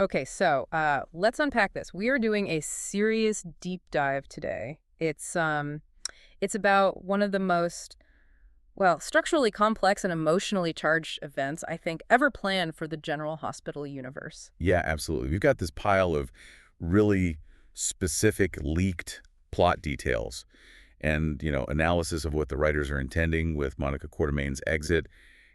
Okay, so let's unpack this. We are doing a serious deep dive today. It's about one of the most, well, structurally complex and emotionally charged events I think ever planned for the General Hospital universe. Yeah, absolutely. We've got this pile of really specific leaked plot details and, analysis of what the writers are intending with Monica Quartermain's exit.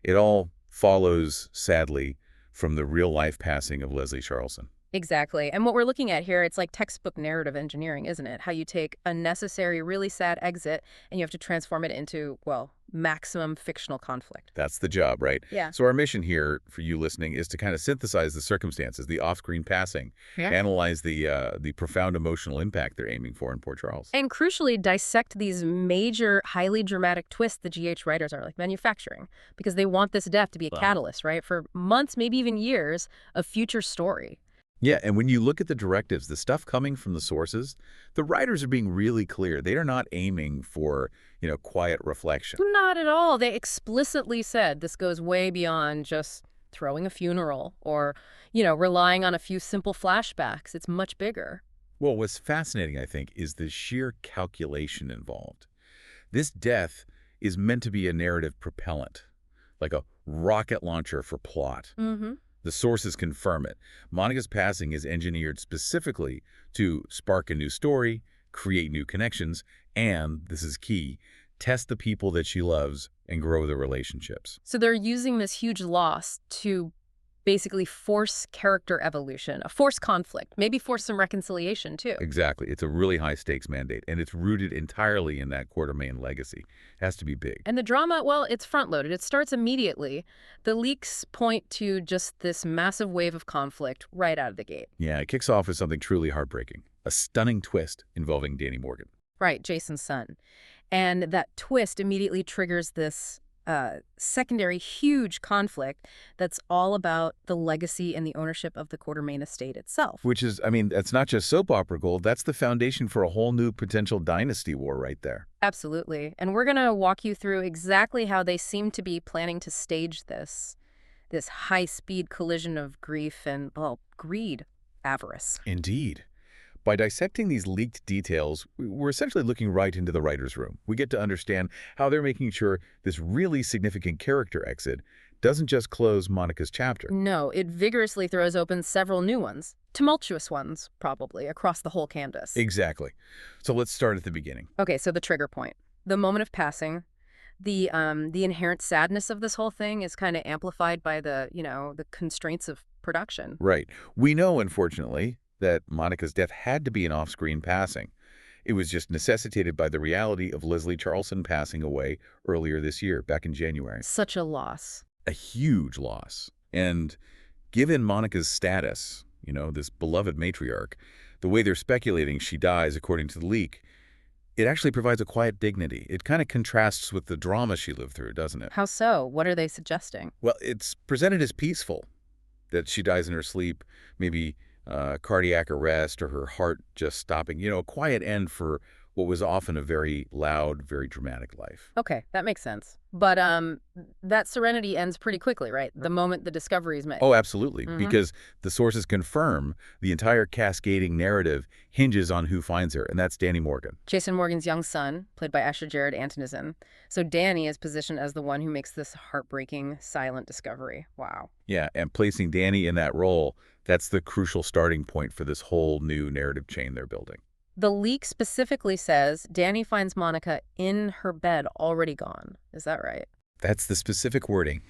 It all follows, sadly, from the real-life passing of Leslie Charleson. Exactly. And what we're looking at here, it's like textbook narrative engineering, isn't it? How you take a necessary, really sad exit and you have to transform it into, well, maximum fictional conflict. That's the job, right? Yeah. So our mission here for you listening is to kind of synthesize the circumstances, the off-screen passing, Yeah. analyze the profound emotional impact they're aiming for in Port Charles. And crucially, dissect these major, highly dramatic twists the GH writers are like manufacturing, because they want this death to be a Wow. catalyst, right? For months, maybe even years of future story. Yeah, and when you look at the directives, the stuff coming from the sources, the writers are being really clear. They are not aiming for, quiet reflection. Not at all. They explicitly said this goes way beyond just throwing a funeral or, relying on a few simple flashbacks. It's much bigger. Well, what's fascinating, I think, is the sheer calculation involved. This death is meant to be a narrative propellant, like a rocket launcher for plot. Mm-hmm. The sources confirm it. Monica's passing is engineered specifically to spark a new story, create new connections, and, this is key, test the people that she loves and grow the relationships. So they're using this huge loss to basically force character evolution, a force conflict, maybe force some reconciliation too. Exactly. It's a really high-stakes mandate, and it's rooted entirely in that Quartermain legacy. It has to be big. And the drama, well, it's front-loaded. It starts immediately. The leaks point to just this massive wave of conflict right out of the gate. Yeah, it kicks off with something truly heartbreaking, a stunning twist involving Danny Morgan. Right, Jason's son. And that twist immediately triggers this secondary huge conflict that's all about the legacy and the ownership of the Quartermain estate itself. Which is, that's not just soap opera gold. That's the foundation for a whole new potential dynasty war right there. Absolutely. And we're going to walk you through exactly how they seem to be planning to stage this high-speed collision of grief and, well, greed, avarice. Indeed. By dissecting these leaked details, we're essentially looking right into the writer's room. We get to understand how they're making sure this really significant character exit doesn't just close Monica's chapter. No, it vigorously throws open several new ones. Tumultuous ones, probably, across the whole canvas. Exactly. So let's start at the beginning. Okay, so the trigger point. The moment of passing. The inherent sadness of this whole thing is kind of amplified by the constraints of production. Right. We know, unfortunately, that Monica's death had to be an off-screen passing. It was just necessitated by the reality of Leslie Charleson passing away earlier this year, back in January. Such a loss. A huge loss. And given Monica's status, this beloved matriarch, the way they're speculating she dies according to the leak, it actually provides a quiet dignity. It kind of contrasts with the drama she lived through, doesn't it? How so? What are they suggesting? Well, it's presented as peaceful, that she dies in her sleep, maybe cardiac arrest or her heart just stopping. A quiet end for what was often a very loud, very dramatic life. Okay, that makes sense. But that serenity ends pretty quickly, right? The moment the discovery is made. Oh, absolutely, because the sources confirm the entire cascading narrative hinges on who finds her, and that's Danny Morgan. Jason Morgan's young son, played by Asher Jared Antonison. So Danny is positioned as the one who makes this heartbreaking, silent discovery. Wow. Yeah, and placing Danny in that role, that's the crucial starting point for this whole new narrative chain they're building. The leak specifically says Danny finds Monica in her bed, already gone. Is that right? That's the specific wording.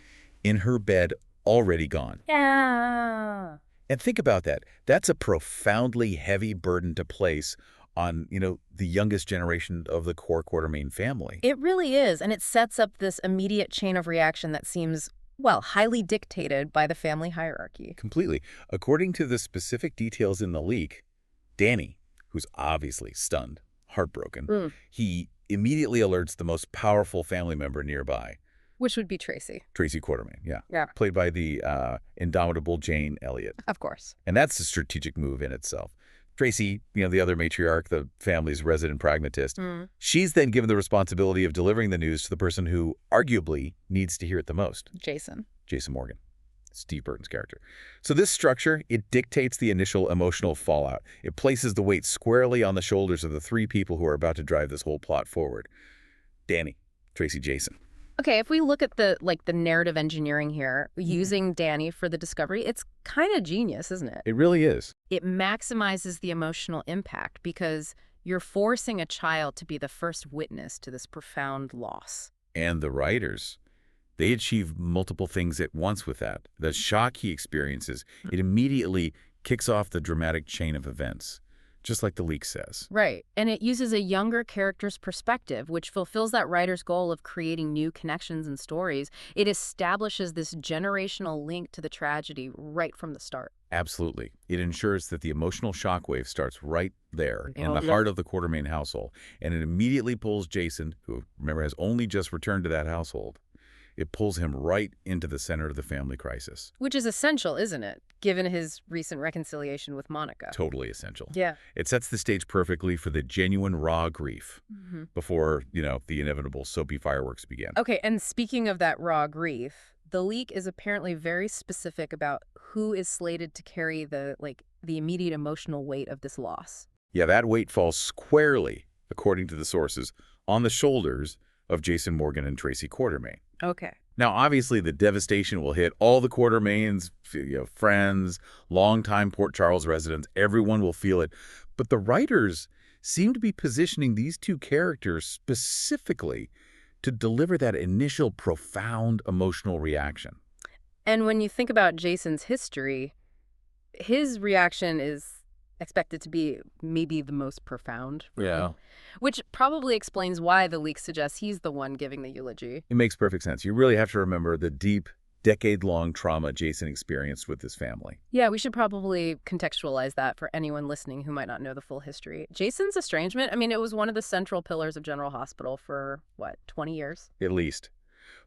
In her bed, already gone. Yeah. And think about that. That's a profoundly heavy burden to place on, the youngest generation of the core Quartermain family. It really is. And it sets up this immediate chain of reaction that seems, well, highly dictated by the family hierarchy. Completely. According to the specific details in the leak, Danny, who's obviously stunned, heartbroken, he immediately alerts the most powerful family member nearby. Which would be Tracy. Tracy Quartermain, yeah. Yeah. Played by the indomitable Jane Elliott. Of course. And that's a strategic move in itself. Tracy, the other matriarch, the family's resident pragmatist, she's then given the responsibility of delivering the news to the person who arguably needs to hear it the most. Jason Morgan. Steve Burton's character. So this structure, it dictates the initial emotional fallout. It places the weight squarely on the shoulders of the three people who are about to drive this whole plot forward. Danny, Tracy, Jason. Okay, if we look at the narrative engineering here, using Danny for the discovery, it's kind of genius, isn't it? It really is. It maximizes the emotional impact because you're forcing a child to be the first witness to this profound loss. And the writers, they achieve multiple things at once with that. The shock he experiences, it immediately kicks off the dramatic chain of events, just like the leak says. Right. And it uses a younger character's perspective, which fulfills that writer's goal of creating new connections and stories. It establishes this generational link to the tragedy right from the start. Absolutely. It ensures that the emotional shockwave starts right there in the heart of the Quartermain household, and it immediately pulls Jason, who, remember, has only just returned to that household. It pulls him right into the center of the family crisis. Which is essential, isn't it, given his recent reconciliation with Monica? Totally essential. Yeah. It sets the stage perfectly for the genuine raw grief before, the inevitable soapy fireworks begin. Okay, and speaking of that raw grief, the leak is apparently very specific about who is slated to carry the immediate emotional weight of this loss. Yeah, that weight falls squarely, according to the sources, on the shoulders of Jason Morgan and Tracy Quartermain. Okay. Now, obviously, the devastation will hit all the Quartermains, friends, longtime Port Charles residents. Everyone will feel it. But the writers seem to be positioning these two characters specifically to deliver that initial profound emotional reaction. And when you think about Jason's history, his reaction is expected to be maybe the most profound. Yeah. Which probably explains why the leak suggests he's the one giving the eulogy. It makes perfect sense. You really have to remember the deep, decade-long trauma Jason experienced with his family. Yeah, we should probably contextualize that for anyone listening who might not know the full history. Jason's estrangement, it was one of the central pillars of General Hospital for, 20 years? At least.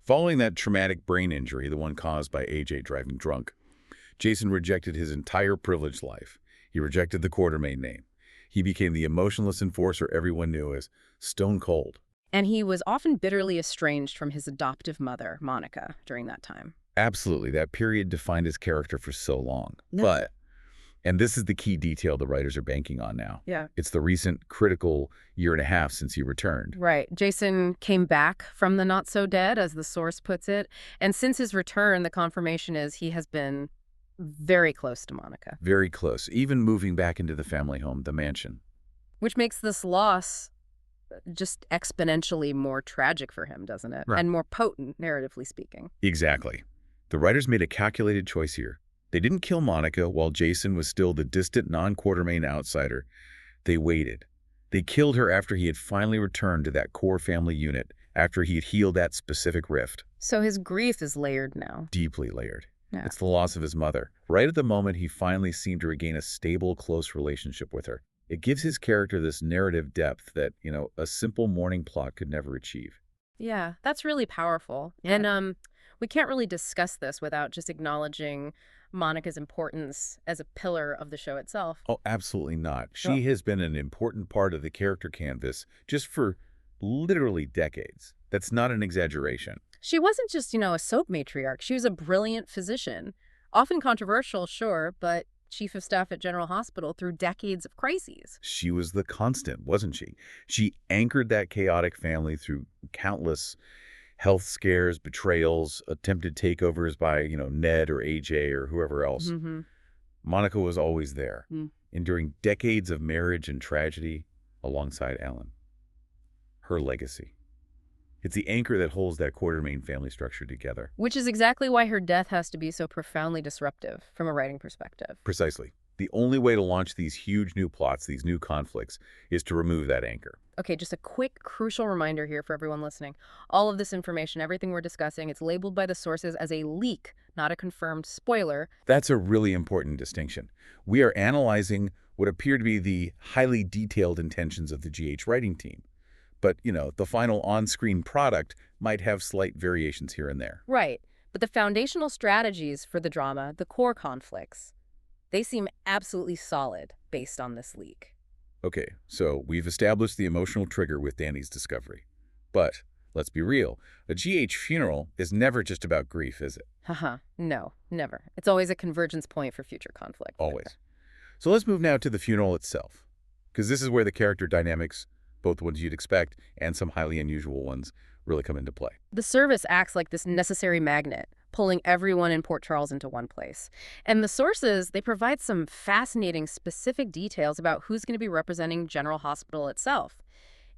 Following that traumatic brain injury, the one caused by AJ driving drunk, Jason rejected his entire privileged life. He rejected the Quartermain name. He became the emotionless enforcer everyone knew as Stone Cold. And he was often bitterly estranged from his adoptive mother, Monica, during that time. Absolutely. That period defined his character for so long. Yeah. And this is the key detail the writers are banking on now. Yeah. It's the recent critical year and a half since he returned. Right. Jason came back from the not-so-dead, as the source puts it. And since his return, the confirmation is he has been very close to Monica. Very close, even moving back into the family home, the mansion. Which makes this loss just exponentially more tragic for him, doesn't it? Right. And more potent, narratively speaking. Exactly. The writers made a calculated choice here. They didn't kill Monica while Jason was still the distant non-Quartermain outsider. They waited. They killed her after he had finally returned to that core family unit, after he had healed that specific rift. So his grief is layered now. Deeply layered. Yeah. It's the loss of his mother. Right at the moment he finally seemed to regain a stable, close relationship with her. It gives his character this narrative depth that, a simple morning plot could never achieve. Yeah, that's really powerful. And we can't really discuss this without just acknowledging Monica's importance as a pillar of the show itself. Oh, absolutely not. She has been an important part of the character canvas just for literally decades. That's not an exaggeration. She wasn't just, a soap matriarch. She was a brilliant physician. Often controversial, sure, but chief of staff at General Hospital through decades of crises. She was the constant, wasn't she? She anchored that chaotic family through countless health scares, betrayals, attempted takeovers by, Ned or AJ or whoever else. Monica was always there, enduring decades of marriage and tragedy alongside Alan. Her legacy. It's the anchor that holds that Quartermain family structure together. Which is exactly why her death has to be so profoundly disruptive from a writing perspective. Precisely. The only way to launch these huge new plots, these new conflicts, is to remove that anchor. Okay, just a quick, crucial reminder here for everyone listening. All of this information, everything we're discussing, it's labeled by the sources as a leak, not a confirmed spoiler. That's a really important distinction. We are analyzing what appear to be the highly detailed intentions of the GH writing team. But, the final on-screen product might have slight variations here and there. Right. But the foundational strategies for the drama, the core conflicts, they seem absolutely solid based on this leak. Okay, so we've established the emotional trigger with Danny's discovery. But Let's be real. A GH funeral is never just about grief, is it? Haha, no, never. It's always a convergence point for future conflict. Always. So let's move now to the funeral itself, because this is where the character dynamics, both the ones you'd expect and some highly unusual ones, really come into play. The service acts like this necessary magnet, pulling everyone in Port Charles into one place. And the sources, they provide some fascinating specific details about who's going to be representing General Hospital itself.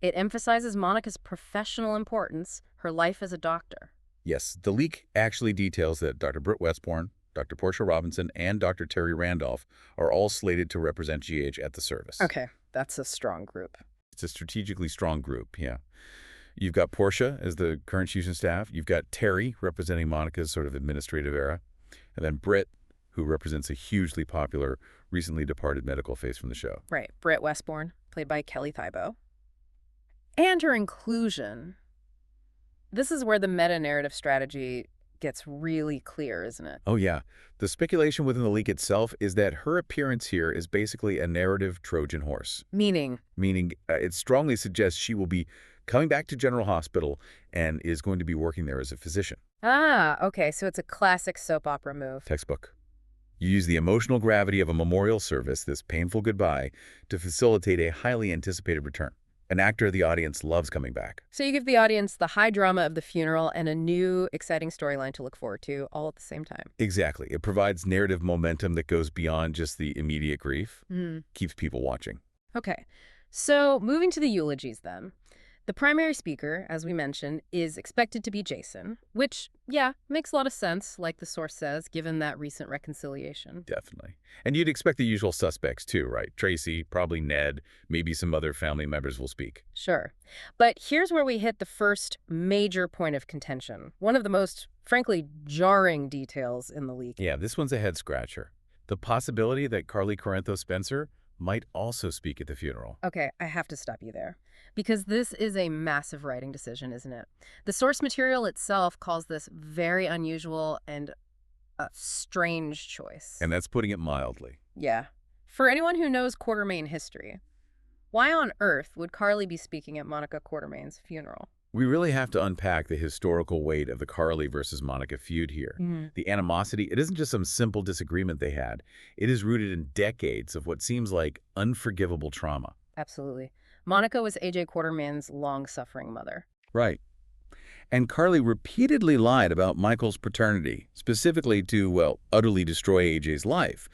It emphasizes Monica's professional importance, her life as a doctor. Yes, the leak actually details that Dr. Britt Westbourne, Dr. Portia Robinson, and Dr. Terry Randolph are all slated to represent GH at the service. Okay, that's a strong group. It's a strategically strong group, yeah. You've got Portia as the current Houston staff. You've got Terry representing Monica's sort of administrative era. And then Britt, who represents a hugely popular, recently departed medical face from the show. Right, Britt Westbourne, played by Kelly Thibault. And her inclusion. This is where the meta-narrative strategy gets really clear, isn't it? Oh, yeah. The speculation within the leak itself is that her appearance here is basically a narrative Trojan horse. Meaning, it strongly suggests she will be coming back to General Hospital and is going to be working there as a physician. okay, so it's a classic soap opera move. Textbook. You use the emotional gravity of a memorial service, this painful goodbye, to facilitate a highly anticipated return. An actor the audience loves coming back. So you give the audience the high drama of the funeral and a new, exciting storyline to look forward to all at the same time. Exactly. It provides narrative momentum that goes beyond just the immediate grief, keeps people watching. Okay, so moving to the eulogies then. The primary speaker, as we mentioned, is expected to be Jason, which, yeah, makes a lot of sense, like the source says, given that recent reconciliation. Definitely. And you'd expect the usual suspects too, right? Tracy, probably Ned, maybe some other family members will speak. Sure. But here's where we hit the first major point of contention, one of the most, frankly, jarring details in the leak. Yeah, this one's a head-scratcher. The possibility that Carly Corinthos Spencer might also speak at the funeral. Okay, I have to stop you there. Because this is a massive writing decision, isn't it? The source material itself calls this very unusual and a strange choice. And that's putting it mildly. Yeah. For anyone who knows Quartermaine history, why on earth would Carly be speaking at Monica Quartermaine's funeral? We really have to unpack the historical weight of the Carly versus Monica feud here. The animosity, it isn't just some simple disagreement they had. It is rooted in decades of what seems like unforgivable trauma. Absolutely. Monica was A.J. Quartermaine's long-suffering mother. Right. And Carly repeatedly lied about Michael's paternity, specifically to, well, utterly destroy A.J.'s life.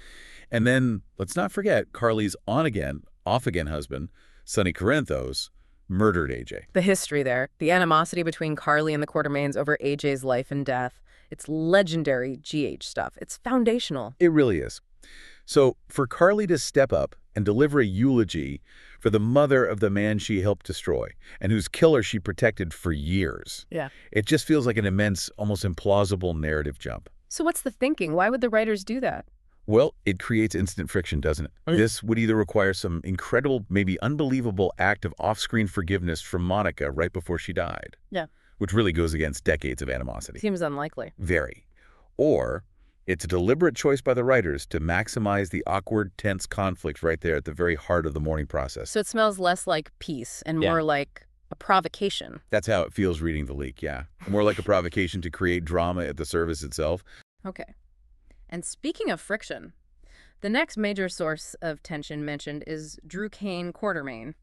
And then, let's not forget, Carly's on-again, off-again husband, Sonny Corinthos, murdered A.J. The history there, the animosity between Carly and the Quartermaines over A.J.'s life and death, it's legendary GH stuff. It's foundational. It really is. So for Carly to step up and deliver a eulogy for the mother of the man she helped destroy and whose killer she protected for years, it just feels like an immense, almost implausible narrative jump. So what's the thinking? Why would the writers do that? Well, it creates instant friction, doesn't it? This would either require some incredible, maybe unbelievable act of off-screen forgiveness from Monica right before she died. Yeah. Which really goes against decades of animosity. Seems unlikely. Very. Or it's a deliberate choice by the writers to maximize the awkward, tense conflict right there at the very heart of the mourning process. So it smells less like peace and more like a provocation. That's how it feels reading the leak, yeah. More like a provocation to create drama at the service itself. Okay. And speaking of friction, the next major source of tension mentioned is Drew Kane Quartermaine,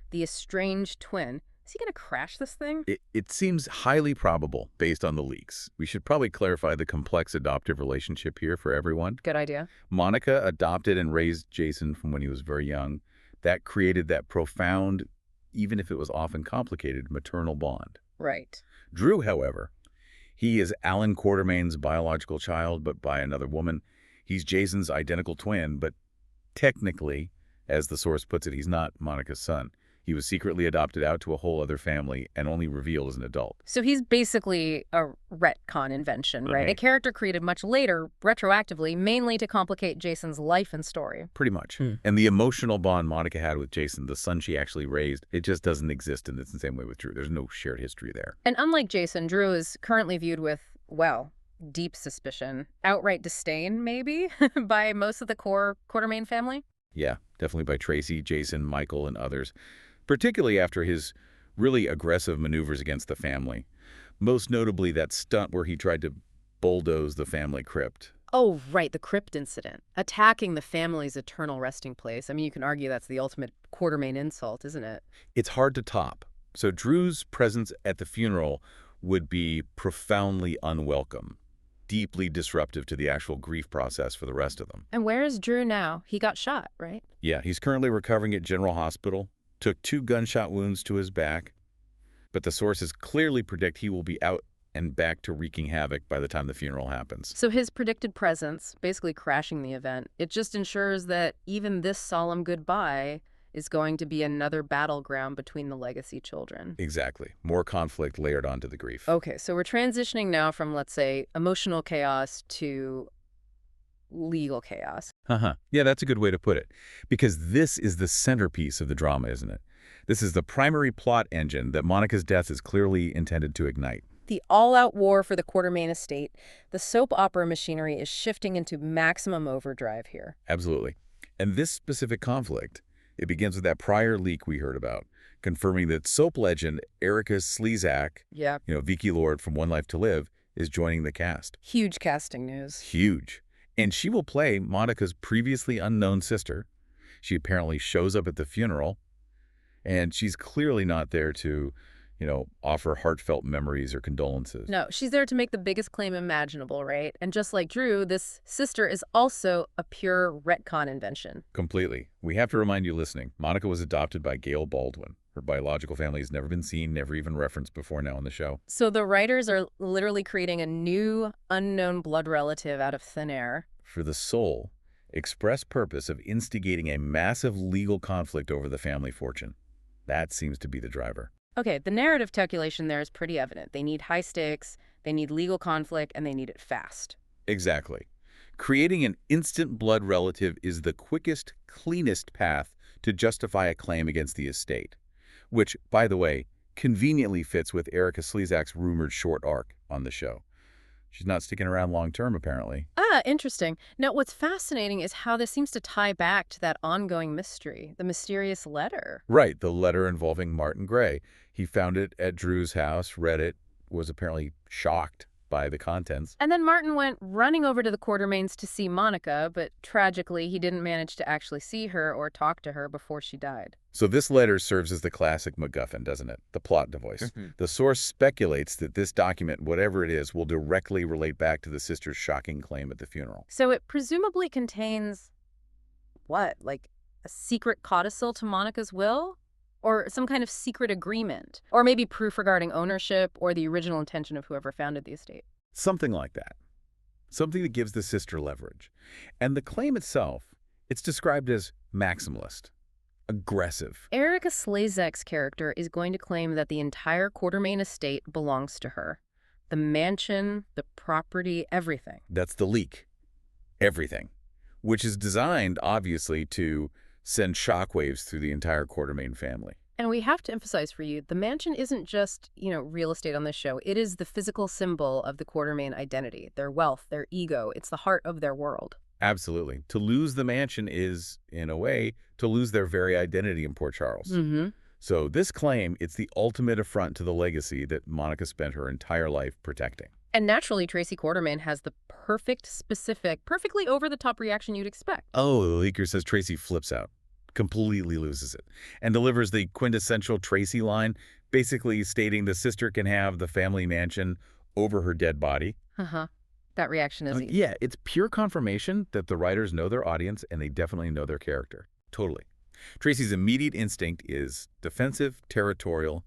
the estranged twin. Is he going to crash this thing? It seems highly probable based on the leaks. We should probably clarify the complex adoptive relationship here for everyone. Good idea. Monica adopted and raised Jason from when he was very young. That created that profound, even if it was often complicated, maternal bond. Right. Drew, however, he is Alan Quartermaine's biological child, but by another woman. He's Jason's identical twin, but technically, as the source puts it, he's not Monica's son. He was secretly adopted out to a whole other family and only revealed as an adult. So he's basically a retcon invention, right? A character created much later, retroactively, mainly to complicate Jason's life and story. Pretty much. And the emotional bond Monica had with Jason, the son she actually raised, it just doesn't exist in the same way with Drew. There's no shared history there. And unlike Jason, Drew is currently viewed with, well, deep suspicion, outright disdain, maybe, by most of the core Quartermaine family. Yeah, definitely by Tracy, Jason, Michael, and others. Particularly after his really aggressive maneuvers against the family. Most notably that stunt where he tried to bulldoze the family crypt. Oh, right, the crypt incident. Attacking the family's eternal resting place. I mean, you can argue that's the ultimate Quartermain insult, isn't it? It's hard to top. So Drew's presence at the funeral would be profoundly unwelcome, deeply disruptive to the actual grief process for the rest of them. And where is Drew now? He got shot, right? Yeah, he's currently recovering at General Hospital, took 2 gunshot wounds to his back, but the sources clearly predict he will be out and back to wreaking havoc by the time the funeral happens. So his predicted presence, basically crashing the event, it just ensures that even this solemn goodbye is going to be another battleground between the legacy children. Exactly. More conflict layered onto the grief. Okay, so we're transitioning now from, let's say, emotional chaos to legal chaos. Yeah, that's a good way to put it. Because this is the centerpiece of the drama, isn't it? This is the primary plot engine that Monica's death is clearly intended to ignite. The all-out war for the Quartermain estate, the soap opera machinery is shifting into maximum overdrive here. Absolutely. And this specific conflict, it begins with that prior leak we heard about, confirming that soap legend Erica Slezak, Yeah. Vicky Lord from One Life to Live, is joining the cast. Huge casting news. Huge. And she will play Monica's previously unknown sister. She apparently shows up at the funeral, and she's clearly not there to, offer heartfelt memories or condolences. No, she's there to make the biggest claim imaginable, right? And just like Drew, this sister is also a pure retcon invention. Completely. We have to remind you listening, Monica was adopted by Gail Baldwin. Her biological family has never been seen, never even referenced before now on the show. So the writers are literally creating a new, unknown blood relative out of thin air. For the sole, express purpose of instigating a massive legal conflict over the family fortune. That seems to be the driver. Okay, the narrative calculation there is pretty evident. They need high stakes, they need legal conflict, and they need it fast. Exactly. Creating an instant blood relative is the quickest, cleanest path to justify a claim against the estate, which, by the way, conveniently fits with Erica Slezak's rumored short arc on the show. She's not sticking around long-term, apparently. Ah, interesting. Now, what's fascinating is how this seems to tie back to that ongoing mystery, the mysterious letter. Right, the letter involving Martin Gray. He found it at Drew's house, read it, was apparently shocked by the contents. And then Martin went running over to the Quartermains to see Monica, but tragically, he didn't manage to actually see her or talk to her before she died. So this letter serves as the classic MacGuffin, doesn't it? The plot device. The source speculates that this document, whatever it is, will directly relate back to the sister's shocking claim at the funeral. So it presumably contains, what, like a secret codicil to Monica's will? Or some kind of secret agreement? Or maybe proof regarding ownership or the original intention of whoever founded the estate? Something like that. Something that gives the sister leverage. And the claim itself, it's described as maximalist, aggressive. Erica Slezak's character is going to claim that the entire Quartermain estate belongs to her. The mansion, the property, everything. That's the leak. Everything. Which is designed, obviously, to send shockwaves through the entire Quartermain family. And we have to emphasize for you, the mansion isn't just, real estate on this show. It is the physical symbol of the Quartermain identity, their wealth, their ego. It's the heart of their world. Absolutely. To lose the mansion is, in a way, to lose their very identity in Port Charles. So this claim, it's the ultimate affront to the legacy that Monica spent her entire life protecting. And naturally, Tracy Quartermain has the perfect, specific, perfectly over-the-top reaction you'd expect. Oh, the leaker says Tracy flips out, completely loses it, and delivers the quintessential Tracy line, basically stating the sister can have the family mansion over her dead body. That reaction is... Yeah, it's pure confirmation that the writers know their audience and they definitely know their character. Totally. Tracy's immediate instinct is defensive, territorial,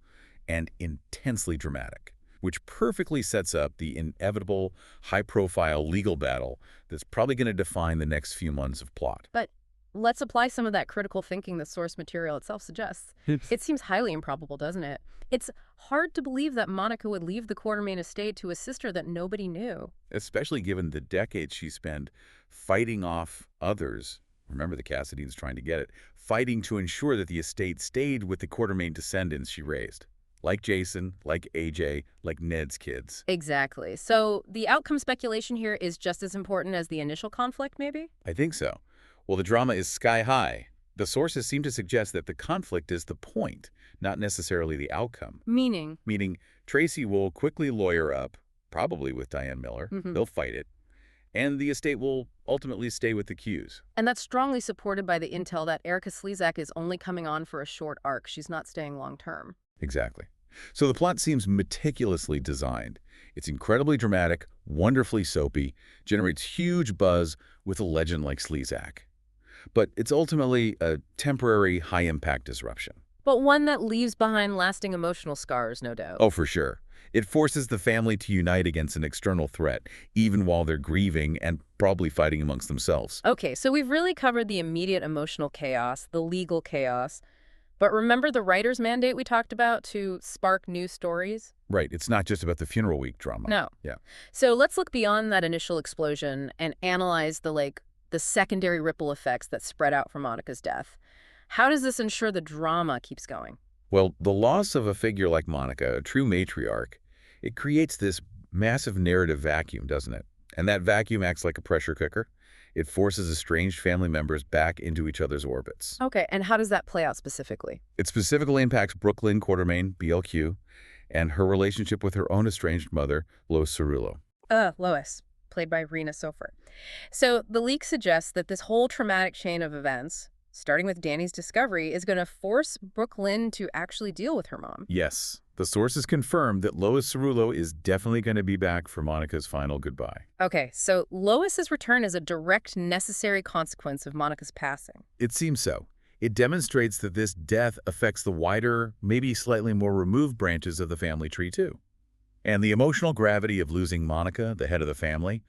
and intensely dramatic, which perfectly sets up the inevitable, high-profile legal battle that's probably going to define the next few months of plot. But let's apply some of that critical thinking the source material itself suggests. It seems highly improbable, doesn't it? It's hard to believe that Monica would leave the Quartermain estate to a sister that nobody knew. Especially given the decades she spent fighting off others. Remember, the Cassidines trying to get it. Fighting to ensure that the estate stayed with the Quartermain descendants she raised. Like Jason, like AJ, like Ned's kids. Exactly. So the outcome speculation here is just as important as the initial conflict, maybe? I think so. Well, the drama is sky high, The sources seem to suggest that the conflict is the point, not necessarily the outcome. Meaning? Meaning, Tracy will quickly lawyer up, probably with Diane Miller. Mm-hmm. They'll fight it, and the estate will ultimately stay with the Qs. And that's strongly supported by the intel that Erica Slezak is only coming on for a short arc. She's not staying long term. Exactly. So the plot seems meticulously designed. It's incredibly dramatic, wonderfully soapy, generates huge buzz with a legend like Slezak. But it's ultimately a temporary, high-impact disruption. But one that leaves behind lasting emotional scars, no doubt. Oh, for sure. It forces the family to unite against an external threat, even while they're grieving and probably fighting amongst themselves. Okay, so we've really covered the immediate emotional chaos, the legal chaos. But remember the writer's mandate we talked about to spark new stories? Right. It's not just about the funeral week drama. No. Yeah. So let's look beyond that initial explosion and analyze the secondary ripple effects that spread out from Monica's death. How does this ensure the drama keeps going? Well, the loss of a figure like Monica, a true matriarch, it creates this massive narrative vacuum, doesn't it? And that vacuum acts like a pressure cooker. It forces estranged family members back into each other's orbits. Okay, and how does that play out specifically? It specifically impacts Brooklyn Quartermaine, BLQ, and her relationship with her own estranged mother, Lois Cerullo. Lois, played by Rena Sofer. So the leak suggests that this whole traumatic chain of events, starting with Danny's discovery, is going to force Brooklyn to actually deal with her mom. Yes, the sources confirm that Lois Cerullo is definitely going to be back for Monica's final goodbye. Okay, so Lois's return is a direct, necessary consequence of Monica's passing. It seems so. It demonstrates that this death affects the wider, maybe slightly more removed branches of the family tree, too. And the emotional gravity of losing Monica, the head of the family,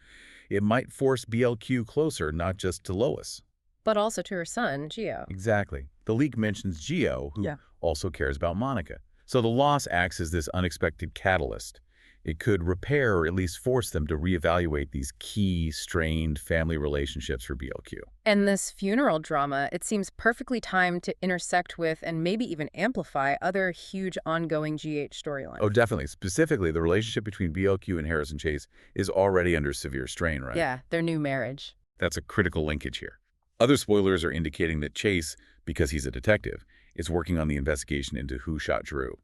it might force BLQ closer not just to Lois. But also to her son, Gio. Exactly. The leak mentions Gio, who Yeah. also cares about Monica. So the loss acts as this unexpected catalyst. It could repair or at least force them to reevaluate these key, strained family relationships for BLQ. And this funeral drama, it seems perfectly timed to intersect with and maybe even amplify other huge ongoing GH storylines. Oh, definitely. Specifically, the relationship between BLQ and Harrison Chase is already under severe strain, right? Yeah, their new marriage. That's a critical linkage here. Other spoilers are indicating that Chase, because he's a detective, is working on the investigation into who shot Drew.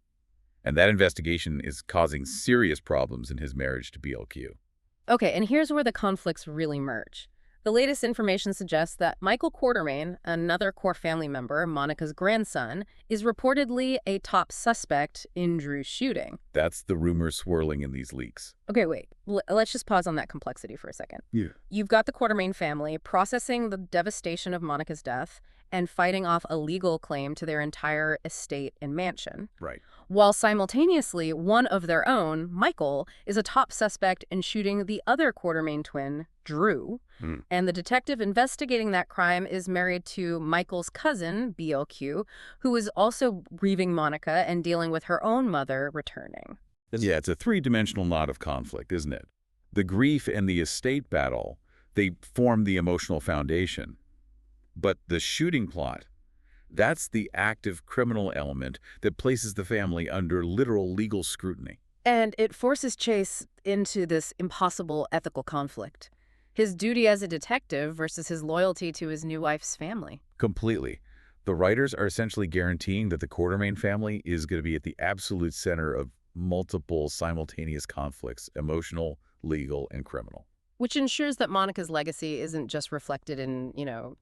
And that investigation is causing serious problems in his marriage to BLQ. Okay, and here's where the conflicts really merge. The latest information suggests that Michael Quartermaine, another core family member, Monica's grandson, is reportedly a top suspect in Drew's shooting. That's the rumor swirling in these leaks. Okay, wait. Let's just pause on that complexity for a second. Yeah. You've got the Quartermaine family processing the devastation of Monica's death and fighting off a legal claim to their entire estate and mansion. Right. While simultaneously, one of their own, Michael, is a top suspect in shooting the other Quartermaine twin, Drew. And the detective investigating that crime is married to Michael's cousin, BLQ, who is also grieving Monica and dealing with her own mother returning. Yeah, it's a three-dimensional knot of conflict, isn't it? The grief and the estate battle, they form the emotional foundation. But the shooting plot, that's the active criminal element that places the family under literal legal scrutiny. And it forces Chase into this impossible ethical conflict. His duty as a detective versus his loyalty to his new wife's family. Completely. The writers are essentially guaranteeing that the Quartermaine family is going to be at the absolute center of multiple simultaneous conflicts, emotional, legal, and criminal. Which ensures that Monica's legacy isn't just reflected in,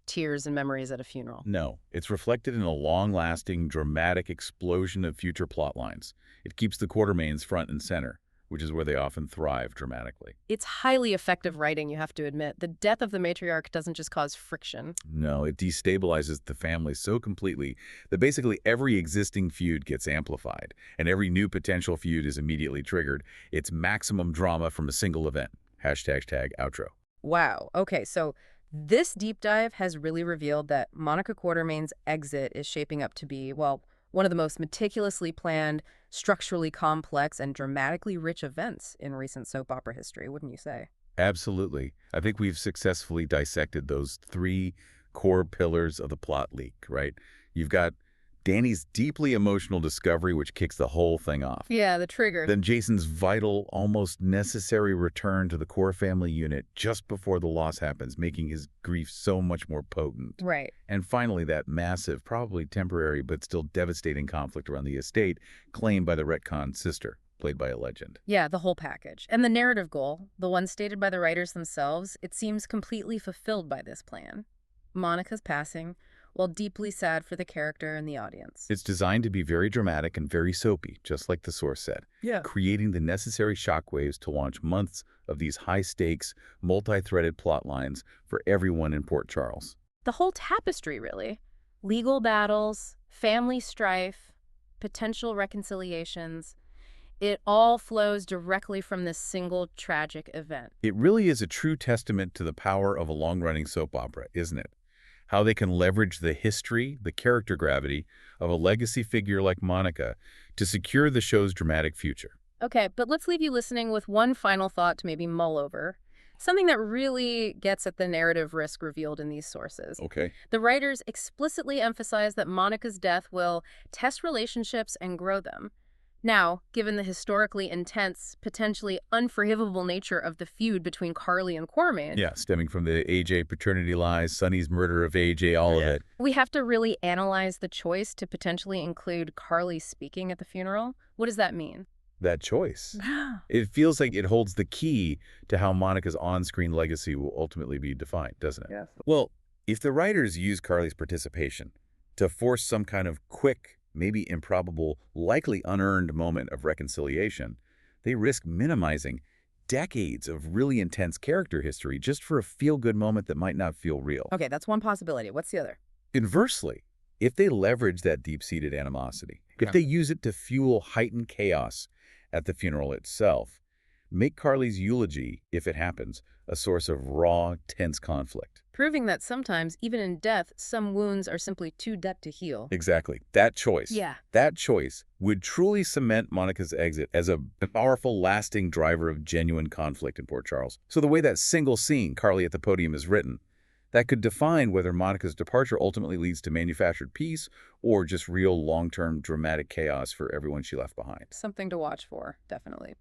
tears and memories at a funeral. No, it's reflected in a long-lasting, dramatic explosion of future plot lines. It keeps the Quartermaines front and center, which is where they often thrive dramatically. It's highly effective writing, you have to admit. The death of the matriarch doesn't just cause friction. No, it destabilizes the family so completely that basically every existing feud gets amplified, and every new potential feud is immediately triggered. It's maximum drama from a single event. #outro. Wow. Okay, so this deep dive has really revealed that Monica Quartermaine's exit is shaping up to be, well, one of the most meticulously planned, structurally complex, and dramatically rich events in recent soap opera history, wouldn't you say? Absolutely. I think we've successfully dissected those three core pillars of the plot leak, right? You've got Danny's deeply emotional discovery, which kicks the whole thing off. Yeah, the trigger. Then Jason's vital, almost necessary return to the core family unit just before the loss happens, making his grief so much more potent. Right. And finally, that massive, probably temporary, but still devastating conflict around the estate claimed by the retcon sister, played by a legend. Yeah, the whole package. And the narrative goal, the one stated by the writers themselves, it seems completely fulfilled by this plan. Monica's passing, while deeply sad for the character and the audience. It's designed to be very dramatic and very soapy, just like the source said, creating the necessary shockwaves to launch months of these high-stakes, multi-threaded plot lines for everyone in Port Charles. The whole tapestry, really. Legal battles, family strife, potential reconciliations. It all flows directly from this single tragic event. It really is a true testament to the power of a long-running soap opera, isn't it? How they can leverage the history, the character gravity of a legacy figure like Monica to secure the show's dramatic future. Okay, but let's leave you listening with one final thought to maybe mull over. Something that really gets at the narrative risk revealed in these sources. Okay. The writers explicitly emphasize that Monica's death will test relationships and grow them. Now, given the historically intense, potentially unforgivable nature of the feud between Carly and Quartermain, Yeah, stemming from the AJ paternity lies, Sonny's murder of AJ, all of it. we have to really analyze the choice to potentially include Carly speaking at the funeral. What does that mean? That choice. It feels like it holds the key to how Monica's on-screen legacy will ultimately be defined, doesn't it? Yes. Well, if the writers use Carly's participation to force some kind of quick, maybe improbable, likely unearned moment of reconciliation, they risk minimizing decades of really intense character history just for a feel-good moment that might not feel real. Okay, that's one possibility. What's the other? Inversely, if they leverage that deep-seated animosity, if they use it to fuel heightened chaos at the funeral itself, make Carly's eulogy, if it happens, a source of raw, tense conflict. Proving that sometimes, even in death, some wounds are simply too deep to heal. Exactly. That choice. Yeah. That choice would truly cement Monica's exit as a powerful, lasting driver of genuine conflict in Port Charles. So the way that single scene, Carly at the podium, is written, that could define whether Monica's departure ultimately leads to manufactured peace or just real long-term dramatic chaos for everyone she left behind. Something to watch for, definitely.